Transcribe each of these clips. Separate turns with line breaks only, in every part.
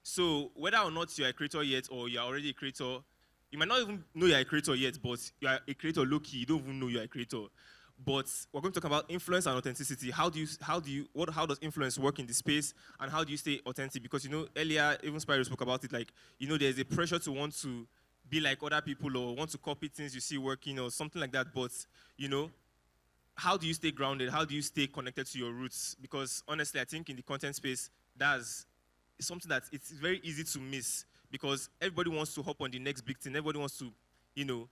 So whether or not you're a creator yet or you're already a creator, you might not even know you're a creator yet, but you are a creator low-key. You don't even know you're a creator. But we're going to talk about influence and authenticity. How does influence work in the space, and how do you stay authentic? Because earlier even Spyro spoke about it. Like there's a pressure to want to be like other people or want to copy things you see working or something like that. But how do you stay grounded? How do you stay connected to your roots? Because honestly, I think in the content space, that's something that it's very easy to miss because everybody wants to hop on the next big thing. Everybody wants to,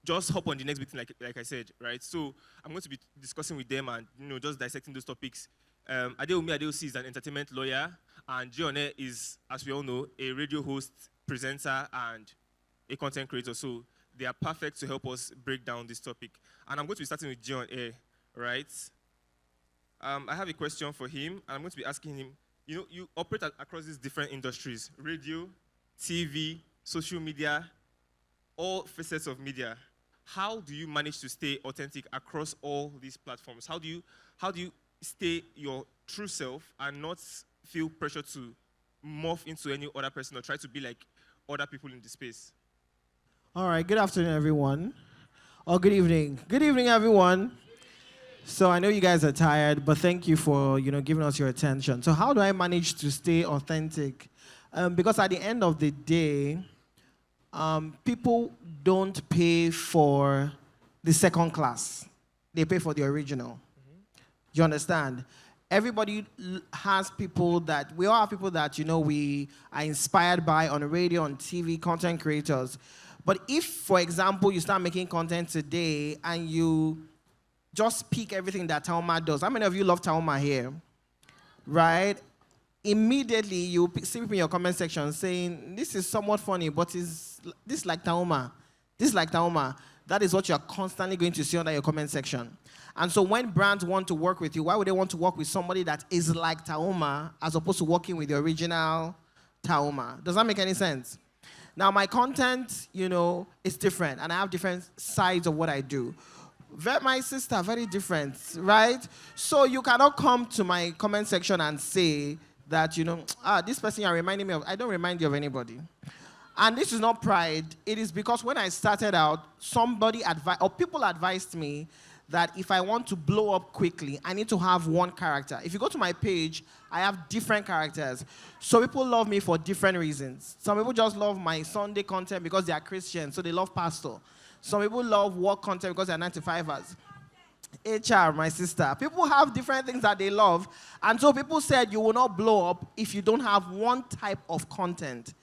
just hop on the next big thing, like I said, right? So I'm going to be discussing with them and, just dissecting those topics. Adeusi is an entertainment lawyer, and Gione is, as we all know, a radio host, presenter, and a content creator. So they are perfect to help us break down this topic. And I'm going to be starting with Gione, right? I have a question for him. I'm going to be asking him, you operate across these different industries, radio, TV, social media, all facets of media. How do you manage to stay authentic across all these platforms? How do you stay your true self and not feel pressure to morph into any other person or try to be like other people in the space?
All right, good afternoon, everyone. Or good evening. Good evening, everyone. So I know you guys are tired, but thank you for giving us your attention. So how do I manage to stay authentic? Because at the end of the day, people don't pay for the second class. They pay for the original. Mm-hmm. You understand? Everybody has people that, we all have people that, we are inspired by on the radio, on TV, content creators. But if, for example, you start making content today and you just pick everything that Tauma does. How many of you love Tauma here? Right? Immediately, you see people in your comment section saying, this is somewhat funny, but is this like Tauma? This like Tauma. That is what you're constantly going to see under your comment section. And so when brands want to work with you, why would they want to work with somebody that is like Tauma as opposed to working with the original Tauma? Does that make any sense? Now, my content, is different, and I have different sides of what I do. My sister, very different, right? So you cannot come to my comment section and say that, this person you're reminding me of, I don't remind you of anybody. And this is not pride. It is because when I started out, people advised me that if I want to blow up quickly, I need to have one character. If you go to my page, I have different characters. So people love me for different reasons. Some people just love my Sunday content because they are Christian, so they love pastor. Some people love work content because they're 9-to-5ers. HR, my sister. People have different things that they love. And so people said you will not blow up if you don't have one type of content.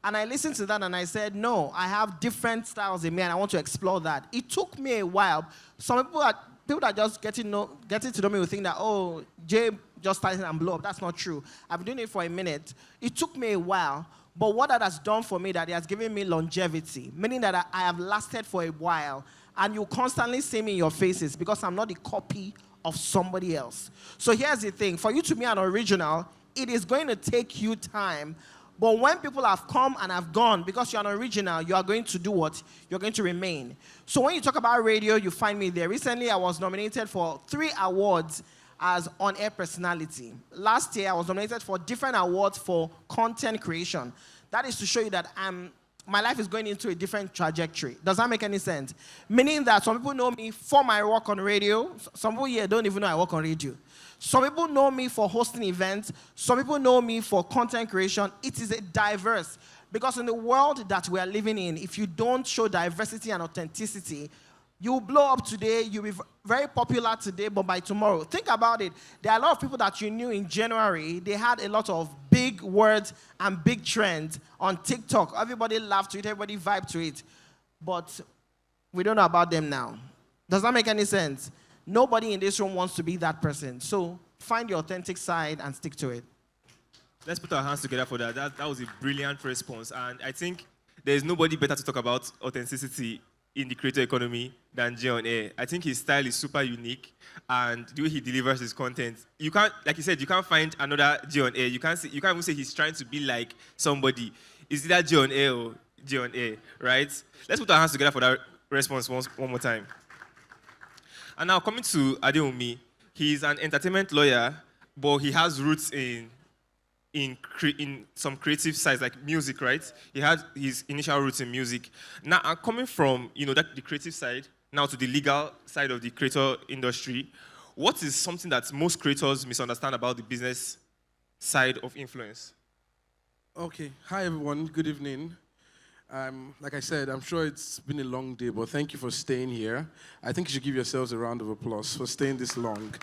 And I listened to that and I said, no, I have different styles in me and I want to explore that. It took me a while. Some people that just getting to know me will think that, oh, Jay just started and blow up. That's not true. I've been doing it for a minute. It took me a while. But what that has done for me, that it has given me longevity, meaning that I have lasted for a while, and you constantly see me in your faces because I'm not a copy of somebody else. So here's the thing. For you to be an original, it is going to take you time. But when people have come and have gone, because you're an original, you are going to do what? You're going to remain. So when you talk about radio, you find me there. Recently, I was nominated for 3 awards as on-air personality. Last year, I was nominated for different awards for content creation. That is to show you that my life is going into a different trajectory. Does that make any sense? Meaning that some people know me for my work on radio. Some people here don't even know I work on radio. Some people know me for hosting events. Some people know me for content creation. It is a diverse. Because in the world that we are living in, if you don't show diversity and authenticity, you will blow up today, you'll be very popular today, but by tomorrow. Think about it. There are a lot of people that you knew in January. They had a lot of big words and big trends on TikTok. Everybody laughed to it, everybody vibed to it. But we don't know about them now. Does that make any sense? Nobody in this room wants to be that person. So find your authentic side and stick to it.
Let's put our hands together for that. That was a brilliant response. And I think there's nobody better to talk about authenticity in the creator economy than Jay on air. I think his style is super unique, and the way he delivers his content, you can't, like you said, you can't find another Jay on air. You can't even say he's trying to be like somebody. It's either Jay on air or Jay on air, right? Let's put our hands together for that response one more time. And now coming to Adewunmi, he's an entertainment lawyer, but he has roots in in some creative sides like music, right? He had his initial roots in music. Now, I'm coming from that the creative side now to the legal side of the creator industry. What is something that most creators misunderstand about the business side of influence?
Okay. Hi, everyone. Good evening. Like I said, I'm sure it's been a long day, but thank you for staying here. I think you should give yourselves a round of applause for staying this long,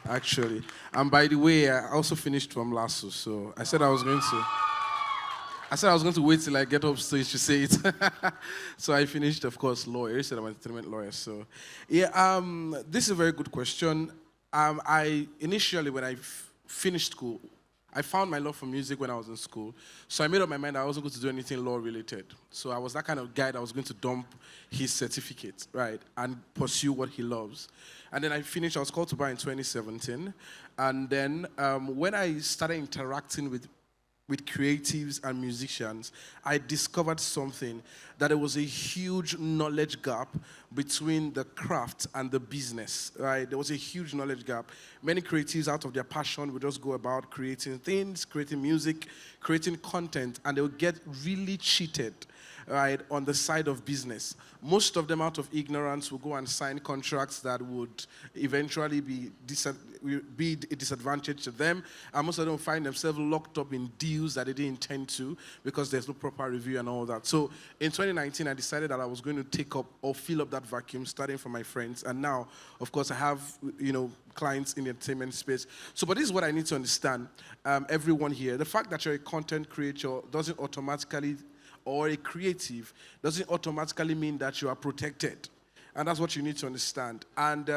actually. And by the way, I also finished from LASSO, so I said I was going to wait till I get up stage to say it. So I finished, of course, lawyer. You said I'm an entertainment lawyer. So, yeah, this is a very good question. I initially, when I finished school, I found my love for music when I was in school. So I made up my mind I wasn't going to do anything law-related. So I was that kind of guy that was going to dump his certificate, right, and pursue what he loves. And then I finished, I was called to bar in 2017. And then when I started interacting with creatives and musicians, I discovered something, that there was a huge knowledge gap between the craft and the business, right? There was a huge knowledge gap. Many creatives, out of their passion, would just go about creating things, creating music, creating content, and they would get really cheated, right, on the side of business. Most of them, out of ignorance, will go and sign contracts that would eventually be a disadvantage to them, and most of them find themselves locked up in deals that they didn't intend to because there's no proper review and all that. So in 2019, I decided that I was going to take up or fill up that vacuum, starting from my friends, and now, of course, I have clients in the entertainment space. So, but this is what I need to understand, everyone here. The fact that you're a content creator doesn't automatically, or a creative, doesn't automatically mean that you are protected. And that's what you need to understand. And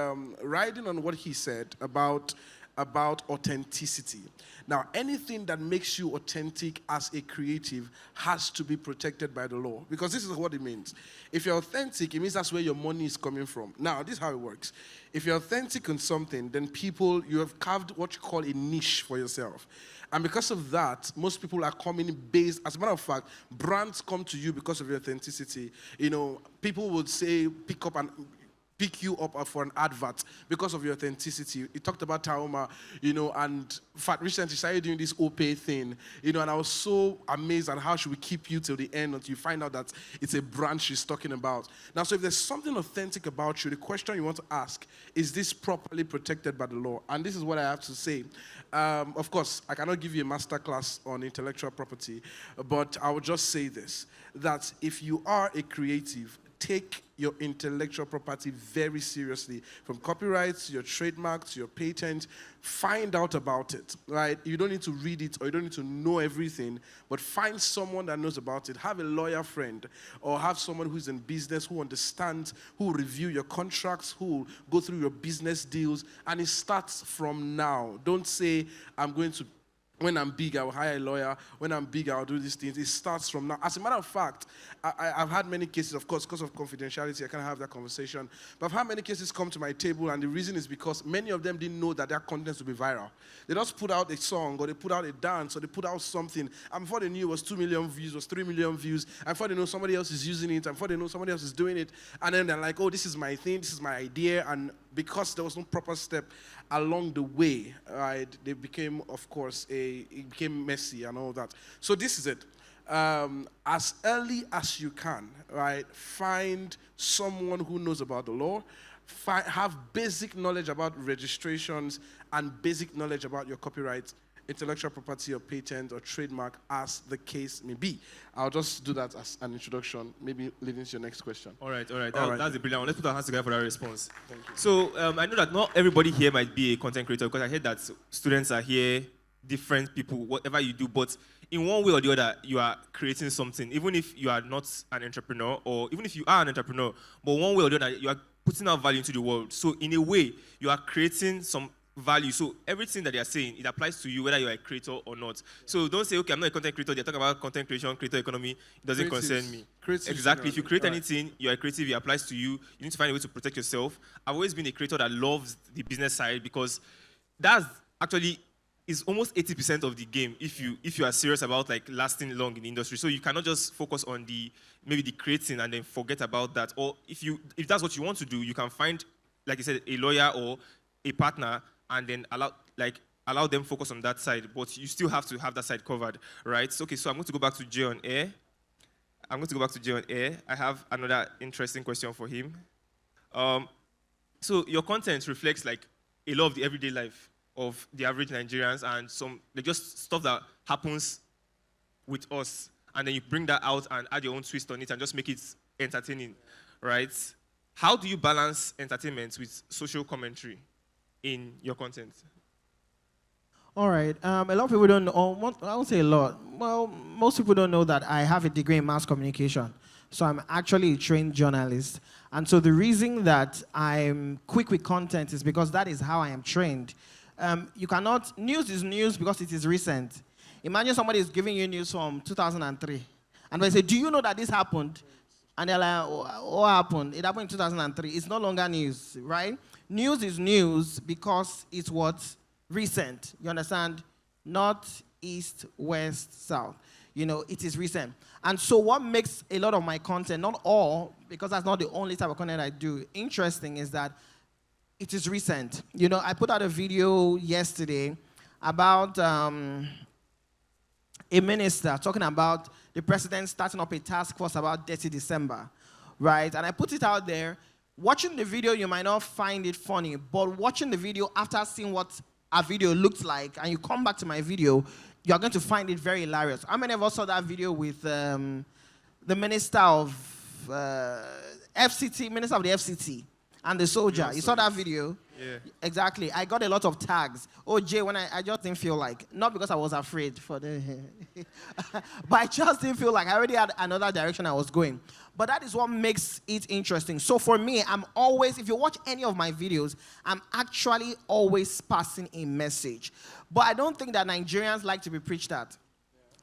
riding on what he said about authenticity. Now, anything that makes you authentic as a creative has to be protected by the law, because this is what it means. If you're authentic, it means that's where your money is coming from. Now, this is how it works. If you're authentic on something, then you have carved what you call a niche for yourself. And because of that, most people are coming based, as a matter of fact, brands come to you because of your authenticity. People would say, pick you up for an advert because of your authenticity. You talked about Taoma, and in fact, recently started doing this OPay thing, and I was so amazed at how should we keep you till the end until you find out that it's a brand she's talking about. Now, so if there's something authentic about you, the question you want to ask, is this properly protected by the law? And this is what I have to say. Of course, I cannot give you a master class on intellectual property, but I will just say this, that if you are a creative, take your intellectual property very seriously, from copyrights to your trademarks to your patent. Find out about it, right? You don't need to read it or you don't need to know everything, but find someone that knows about it. Have a lawyer friend or have someone who's in business who understands, who will review your contracts, who will go through your business deals, and it starts from now. Don't say, when I'm big, I will hire a lawyer. When I'm big, I'll do these things. It starts from now. As a matter of fact, I've had many cases, of course, because of confidentiality, I can't have that conversation. But I've had many cases come to my table, and the reason is because many of them didn't know that their content would be viral. They just put out a song, or they put out a dance, or they put out something, and before they knew it was 2 million views, was 3 million views, and before they know somebody else is using it, and before they know somebody else is doing it, and then they're like, oh, this is my thing, this is my idea, and because there was no proper step along the way, right, they became, of course, it became messy and all that. So this is it. As early as you can, right, find someone who knows about the law, have basic knowledge about registrations and basic knowledge about your copyright, intellectual property or patent or trademark, as the case may be. I'll just do that as an introduction, maybe leading to your next question.
All right. That's a brilliant one. Let's put our hands together for that response. Thank you. So I know that not everybody here might be a content creator, because I heard that students are here, different people, whatever you do, but in one way or the other, you are creating something, even if you are not an entrepreneur, or even if you are an entrepreneur, but one way or the other, you are putting out value into the world. So in a way, you are creating some value. So everything that they are saying, it applies to you whether you're a creator or not. So don't say, okay, I'm not a content creator. They're talking about content creation, creator economy. It doesn't concern me. Exactly. If you create anything, you're a creative, it applies to you. You need to find a way to protect yourself. I've always been a creator that loves the business side, because that's actually is almost 80% of the game if you are serious about like lasting long in the industry. So you cannot just focus on maybe the creating and then forget about that. Or if that's what you want to do, you can find, like I said, a lawyer or a partner, and then allow them focus on that side, but you still have to have that side covered, right? So, okay, so I'm going to go back to Jay on air. I have another interesting question for him. So your content reflects like a lot of the everyday life of the average Nigerians and some like just stuff that happens with us, and then you bring that out and add your own twist on it and just make it entertaining, right? How do you balance entertainment with social commentary in your content?
All right. A lot of people don't know, I won't say a lot. Well, most people don't know that I have a degree in mass communication. So I'm actually a trained journalist. And so the reason that I'm quick with content is because that is how I am trained. News is news because it is recent. Imagine somebody is giving you news from 2003. And they say, do you know that this happened? And they're like, what happened? It happened in 2003. It's no longer news, right? News is news because it's what's recent. You understand? North, east, west, south. You know, it is recent. And so what makes a lot of my content, not all, because that's not the only type of content I do, interesting is that it is recent. You know, I put out a video yesterday about a minister talking about the president starting up a task force about Dirty December, right? And I put it out there. Watching the video, you might not find it funny, but watching the video after seeing what a video looked like, and you come back to my video, you're going to find it very hilarious. How many of us saw that video with the minister of FCT, minister of the FCT, and the soldier?
Yeah,
you saw that video?
Yeah.
Exactly. I got a lot of tags. Oh, Jay, when I just didn't feel like, not because I was afraid for the, but I just didn't feel like I already had another direction I was going. But that is what makes it interesting. So for me, I'm always, if you watch any of my videos, I'm actually always passing a message. But I don't think that Nigerians like to be preached at.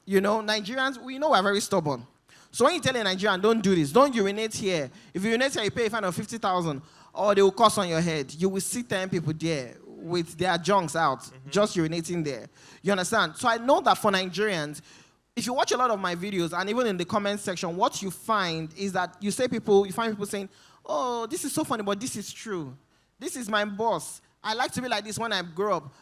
You know, Nigerians, we know we're very stubborn. So when you tell a Nigerian, don't do this, don't urinate here. If you urinate here, you pay a fine of 50,000, or they will curse on your head. You will see 10 people there with their junks out, just urinating there. You understand? So I know that for Nigerians, if you watch a lot of my videos, and even in the comment section, what you find is that you find people saying, oh, this is so funny, but this is true. This is my boss. I like to be like this when I grow up.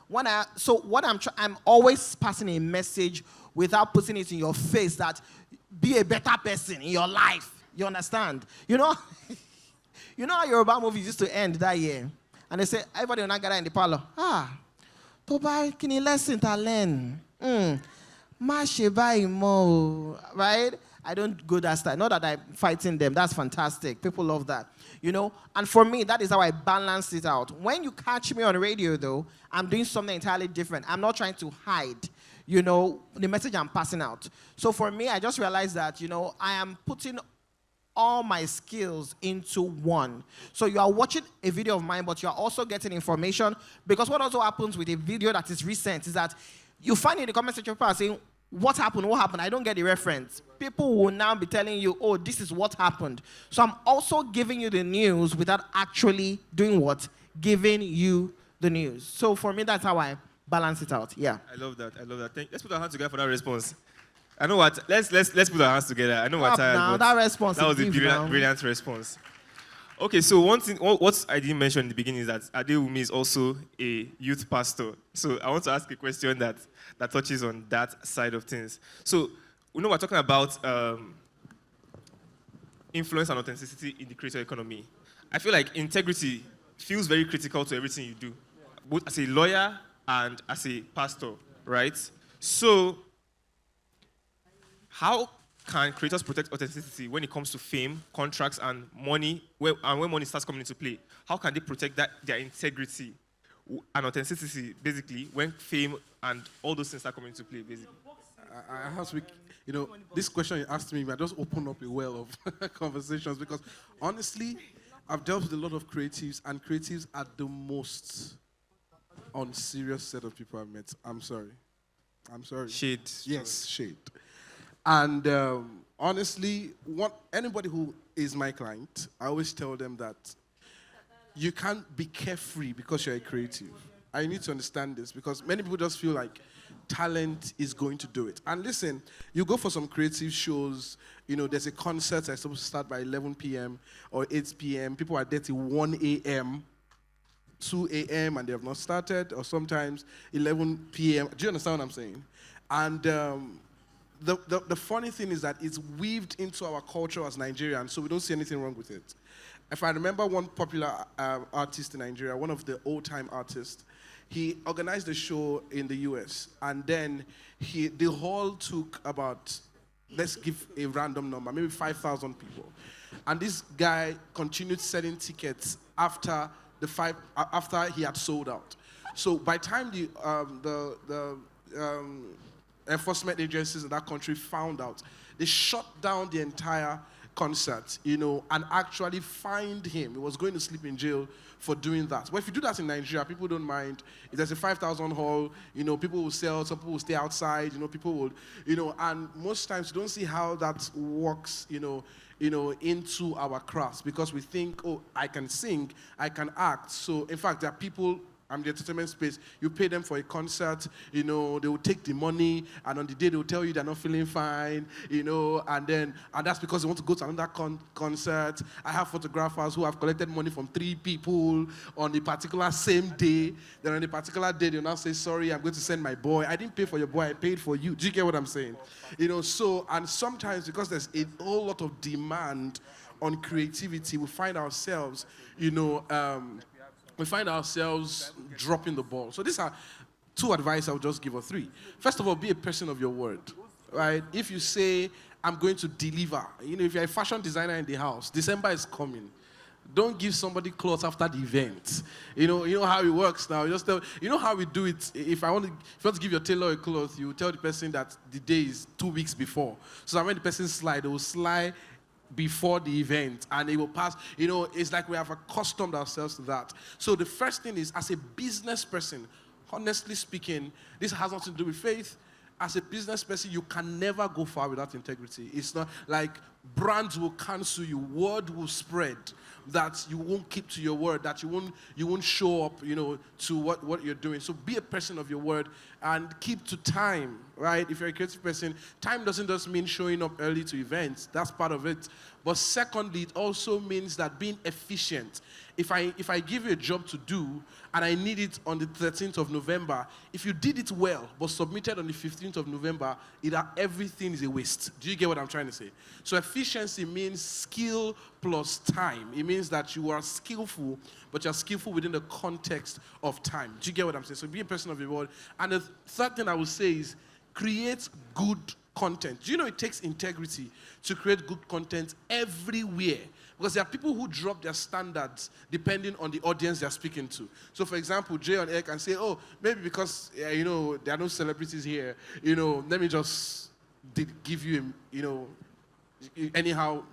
I'm always passing a message without putting it in your face that be a better person in your life. You understand? You know, you know how Yoruba movies used to end that year? And they say, everybody will not gather in the parlor. To buy, can you lesson to learn? Right? I don't go that style. Not that I'm fighting them. That's fantastic. People love that. You know? And for me, that is how I balance it out. When you catch me on radio, though, I'm doing something entirely different. I'm not trying to hide, you know, the message I'm passing out. So for me, I just realized that, you know, I am putting all my skills into one. So you are watching a video of mine, but you are also getting information. Because what also happens with a video that is recent is that you find in the comment section people are saying, what happened? What happened? I don't get the reference. People will now be telling you, oh, this is what happened. So I'm also giving you the news without actually doing what? Giving you the news. So for me, that's how I balance it out. Yeah.
I love that. Let's put our hands together for that response. I know what. Let's put our hands together. I know what.
Now that response.
That was a brilliant response. Okay, so one thing, what I didn't mention in the beginning is that Adewunmi is also a youth pastor. So I want to ask a question that touches on that side of things. So, we know we're talking about influence and authenticity in the creator economy. I feel like integrity feels very critical to everything you do, both as a lawyer and as a pastor, right? So, how can creators protect authenticity when it comes to fame, contracts, and money, when money starts coming into play? How can they protect their integrity and authenticity, basically, when fame and all those things start coming into play, basically?
I have to, you know, this question you asked me, I just opened up a well of conversations because, honestly, I've dealt with a lot of creatives, and creatives are the most unserious set of people I've met. I'm sorry.
Shade.
Yes, shade. And honestly, anybody who is my client, I always tell them that you can't be carefree because you're a creative. I need to understand this because many people just feel like talent is going to do it. And listen, you go for some creative shows, you know, there's a concert that's supposed to start by 11 p.m. or 8 p.m. People are there till 1 a.m. 2 a.m. and they have not started, or sometimes 11 p.m. Do you understand what I'm saying? And the funny thing is that it's weaved into our culture as Nigerians, so we don't see anything wrong with it. If I remember one popular artist in Nigeria, one of the old-time artists, he organized a show in the US, and then the hall took about, let's give a random number, maybe 5,000 people. And this guy continued selling tickets after he had sold out. So by the time the enforcement agencies in that country found out, they shut down the entire concert, and actually fined him. He was going to sleep in jail for doing that. Well, if you do that in Nigeria, people don't mind. If there's a 5,000 hall, people will sell, some people will stay outside, people will, and most times you don't see how that works, into our crafts, because we think, oh, I can sing, I can act. So, in fact, there are people, I'm the entertainment space, you pay them for a concert, they will take the money, and on the day they will tell you they're not feeling fine, and that's because they want to go to another concert. I have photographers who have collected money from 3 people on a particular same day. Then on a particular day, they'll now say, sorry, I'm going to send my boy. I didn't pay for your boy, I paid for you. Do you get what I'm saying? And sometimes because there's a whole lot of demand on creativity, we find ourselves, dropping the ball. So these are 2 advice I'll just give, or 3. First of all, be a person of your word, right? If you say, I'm going to deliver, if you're a fashion designer in the house, December is coming. Don't give somebody clothes after the event. You know how it works now. How we do it. If you want to give your tailor a cloth, you tell the person that the day is 2 weeks before. So that when the person slide, they will slide before the event, and it will pass. It's like we have accustomed ourselves to that. So the first thing is, as a business person, honestly speaking, this has nothing to do with faith. As a business person, you can never go far without integrity. It's not like brands will cancel you, word will spread that you won't keep to your word, that you won't show up, to what you're doing. So be a person of your word and keep to time, right? If you're a creative person, time doesn't just mean showing up early to events. That's part of it. But secondly, it also means that being efficient. If I give you a job to do and I need it on the 13th of November, if you did it well but submitted on the 15th of November, everything is a waste. Do you get what I'm trying to say? So efficiency means skill plus time. It means that you are skillful, but you're skillful within the context of time. Do you get what I'm saying? So be a person of your word. And the third thing I would say is create good content. Do you know it takes integrity to create good content everywhere? Because there are people who drop their standards depending on the audience they're speaking to. So, for example, Jay on air can say, oh, maybe because, there are no celebrities here, let me just give you, anyhow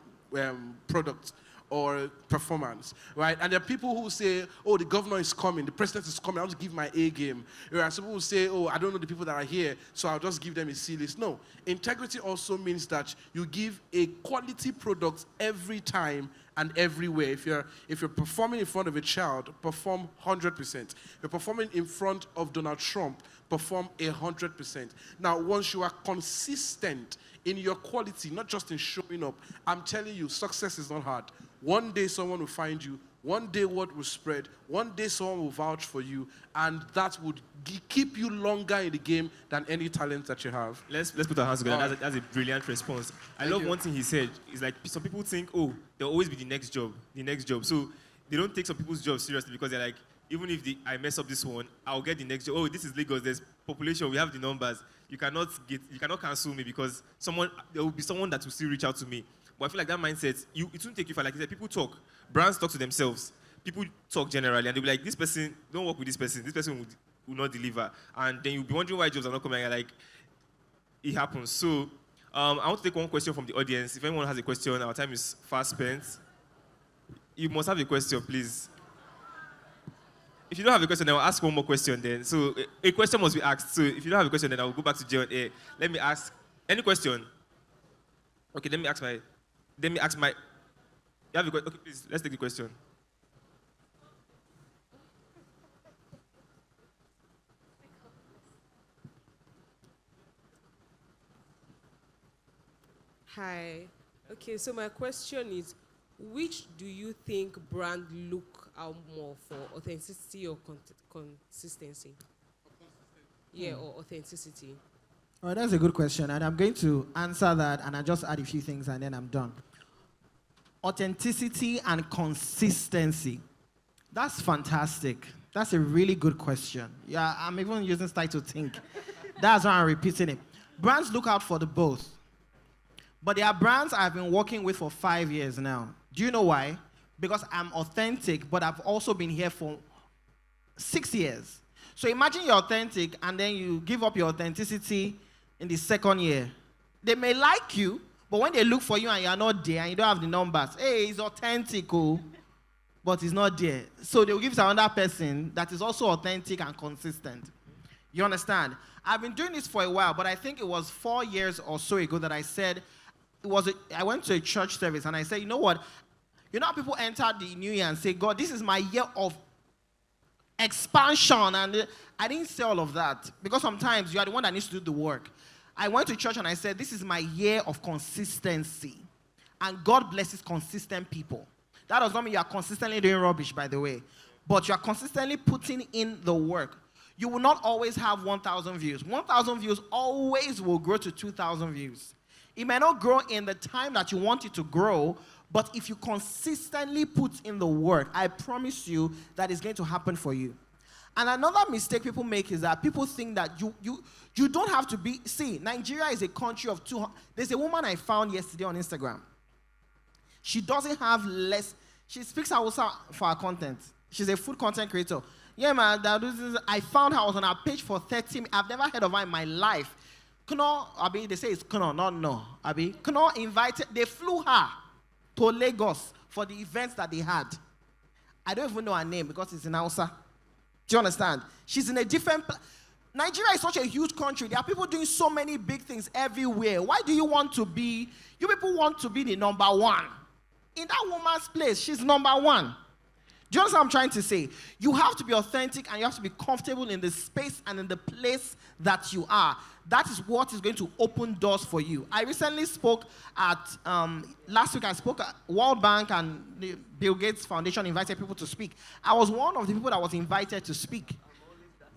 product or performance, right? And there are people who say, oh, the governor is coming, the president is coming, I'll just give my A game. There are some people who say, oh, I don't know the people that are here, so I'll just give them a C list. No, integrity also means that you give a quality product every time and everywhere. If you're performing in front of a child, perform 100%. If you're performing in front of Donald Trump, perform 100%. Now, once you are consistent in your quality, not just in showing up, I'm telling you, success is not hard. One day someone will find you, one day word will spread, one day someone will vouch for you, and that would keep you longer in the game than any talent that you have.
Let's put our hands together. That's a brilliant response. I love one thing he said. It's like some people think, oh, there'll always be the next job. So they don't take some people's jobs seriously because they're like, even if I mess up this one, I'll get the next job. Oh, this is Lagos. There's population. We have the numbers. You cannot cancel me because there will be someone that will still reach out to me. But I feel like that mindset, it won't take you far. Like you said, people talk. Brands talk to themselves. People talk generally, and they'll be like, this person, don't work with this person. This person will not deliver. And then you'll be wondering why jobs are not coming. And you're like, it happens. So I want to take one question from the audience. If anyone has a question, our time is fast spent. You must have a question, please. If you don't have a question, then I'll ask one more question then. So a question must be asked. So if you don't have a question, then I'll go back to Jay on air. Let me ask, any question? Okay, let me ask my, you have a question? Okay, please, let's take the question.
Hi. Okay, so my question is, which do you think brand look out more for, authenticity or consistency? Yeah, or authenticity.
All right, that's a good question, and I'm going to answer that, and I'll just add a few things, and then I'm done. Authenticity and consistency. That's fantastic. That's a really good question. Yeah, I'm even using style to think. That's why I'm repeating it. Brands look out for the both. But there are brands I've been working with for 5 years now. Do you know why? Because I'm authentic, but I've also been here for 6 years. So imagine you're authentic, and then you give up your authenticity in the second year. They may like you, but when they look for you and you're not there and you don't have the numbers, hey, he's authentic, but he's not there. So they'll give it to another person that is also authentic and consistent. You understand? I've been doing this for a while, but I think it was 4 years or so ago that I said, I went to a church service and I said, you know what? You know how people enter the new year and say, God, this is my year of expansion. And I didn't say all of that because sometimes you are the one that needs to do the work. I went to church and I said, this is my year of consistency. And God blesses consistent people. That does not mean you are consistently doing rubbish, by the way. But you are consistently putting in the work. You will not always have 1,000 views. 1,000 views always will grow to 2,000 views. It may not grow in the time that you want it to grow, but if you consistently put in the work, I promise you that it's going to happen for you. And another mistake people make is that people think that you don't have to be... See, Nigeria is a country of 200... There's a woman I found yesterday on Instagram. She doesn't have less... She speaks Hausa for her content. She's a food content creator. Yeah, man, I found her, I was on her page for 30 minutes. I've never heard of her in my life. Kuno, they say it's Kuno, not no. Kuno invited... They flew her to Lagos for the events that they had. I don't even know her name because it's in Hausa. Do you understand? She's in a different... Nigeria is such a huge country. There are people doing so many big things everywhere. Why do you want to be... You people want to be the number one. In that woman's place, she's number one. Do you understand what I'm trying to say? You have to be authentic and you have to be comfortable in the space and in the place that you are. That is what is going to open doors for you. I recently spoke at, last week I spoke at World Bank and the Bill Gates Foundation invited people to speak. I was one of the people that was invited to speak.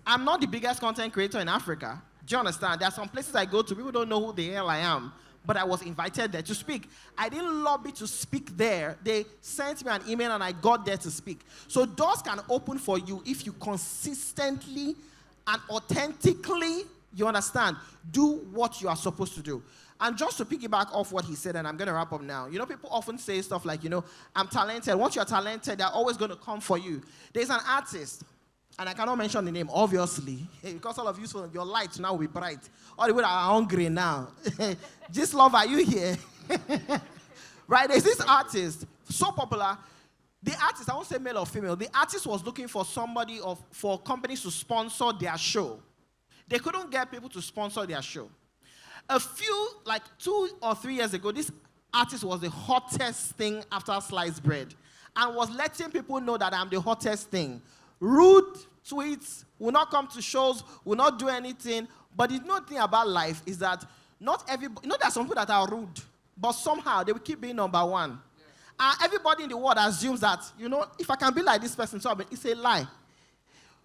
I'm not the biggest content creator in Africa. Do you understand? There are some places I go to, people don't know who the hell I am. But I was invited there to speak. I didn't lobby to speak there. They sent me an email and I got there to speak. So doors can open for you if you consistently and authentically, you understand, do what you are supposed to do. And just to piggyback off what he said, and I'm going to wrap up now. You know, people often say stuff like, you know, I'm talented. Once you're talented, they're always going to come for you. There's an artist, and I cannot mention the name, obviously, because all of you, your lights now will be bright. All the people that are hungry now. Just love, are you here? Right, there's this artist, so popular. The artist, I won't say male or female, the artist was looking for somebody for companies to sponsor their show. They couldn't get people to sponsor their show. A few, like 2 or 3 years ago, this artist was the hottest thing after sliced bread and was letting people know that I'm the hottest thing. Rude tweets, will not come to shows, will not do anything. But the good thing about life is that not everybody, you know, there are some people that are rude, but somehow they will keep being number one. Yeah. And everybody in the world assumes that, you know, if I can be like this person, so it's a lie.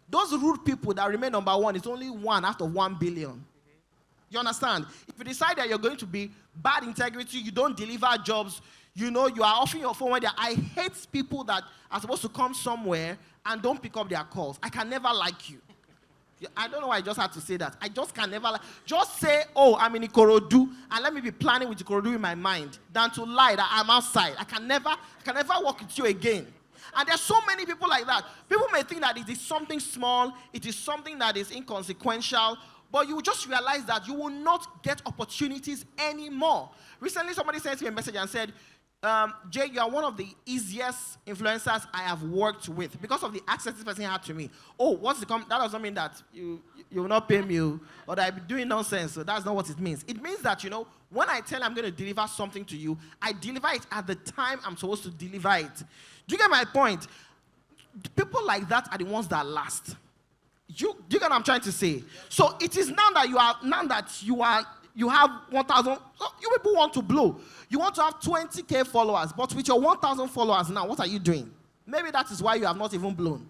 Those rude people that remain number one is only 1 out of 1 billion. Mm-hmm. You understand? If you decide that you're going to be bad integrity, you don't deliver jobs, you know, you are offering your phone when I hate people that are supposed to come somewhere and don't pick up their calls. I can never like you. I don't know why I just had to say that. I just can never just say, oh, I'm in Ikorodu, and let me be planning with Ikorodu in my mind, than to lie that I'm outside. I can never work with you again. And there's so many people like that. People may think that it is something small, it is something that is inconsequential, but you will just realize that you will not get opportunities anymore. Recently, somebody sent me a message and said, Jay, you are one of the easiest influencers I have worked with because of the access this person had to me. Oh, that doesn't mean that you will not pay me or that I'll be doing nonsense. So that's not what it means. It means that, you know, when I tell you I'm going to deliver something to you, I deliver it at the time I'm supposed to deliver it. Do you get my point? People like that are the ones that last. Do you get what I'm trying to say? So it is now that you have 1,000, you people want to blow. You want to have 20K followers, but with your 1,000 followers now, what are you doing? Maybe that is why you have not even blown.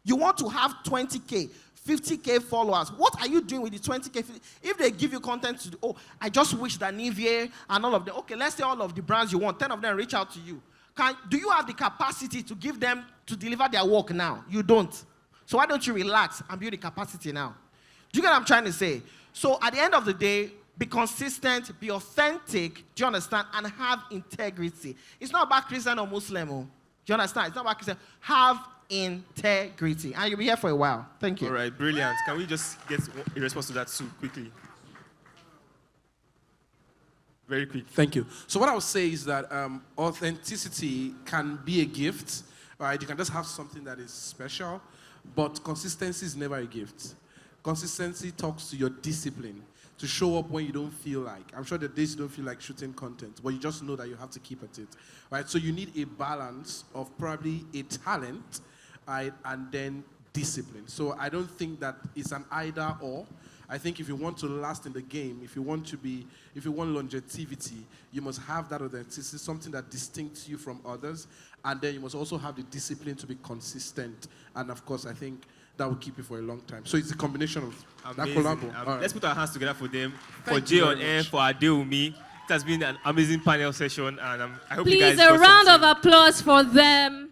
You want to have 20K, 50K followers. What are you doing with the 20K? If they give you content to do, oh, I just wish that Nivea and all of them, okay, let's say all of the brands you want, 10 of them reach out to you. Do you have the capacity to give them, to deliver their work now? You don't. So why don't you relax and build the capacity now? Do you get what I'm trying to say? So at the end of the day, be consistent, be authentic, do you understand? And have integrity. It's not about Christian or Muslim. Oh. Do you understand? It's not about Christian. Have integrity. And you'll be here for a while. Thank you.
All right, brilliant. Can we just get a response to that too, quickly? Very quick.
Thank you. So what I would say is that authenticity can be a gift, right? You can just have something that is special, but consistency is never a gift. Consistency talks to your discipline, to show up when you don't feel like. I'm sure the days you don't feel like shooting content, but you just know that you have to keep at it, right? So you need a balance of probably a talent, right, and then discipline. So I don't think that it's an either or. I think if you want to last in the game, if you want longevity, you must have that authenticity, something that distincts you from others, and then you must also have the discipline to be consistent. And of course, I think that will keep you for a long time. So it's a combination of that collabo.
Right. Let's put our hands together for them,
Thank
for Jay on air, for Adewunmi. It has been an amazing panel session, and I hope you guys
Please, a
got
round
something.
of applause for them.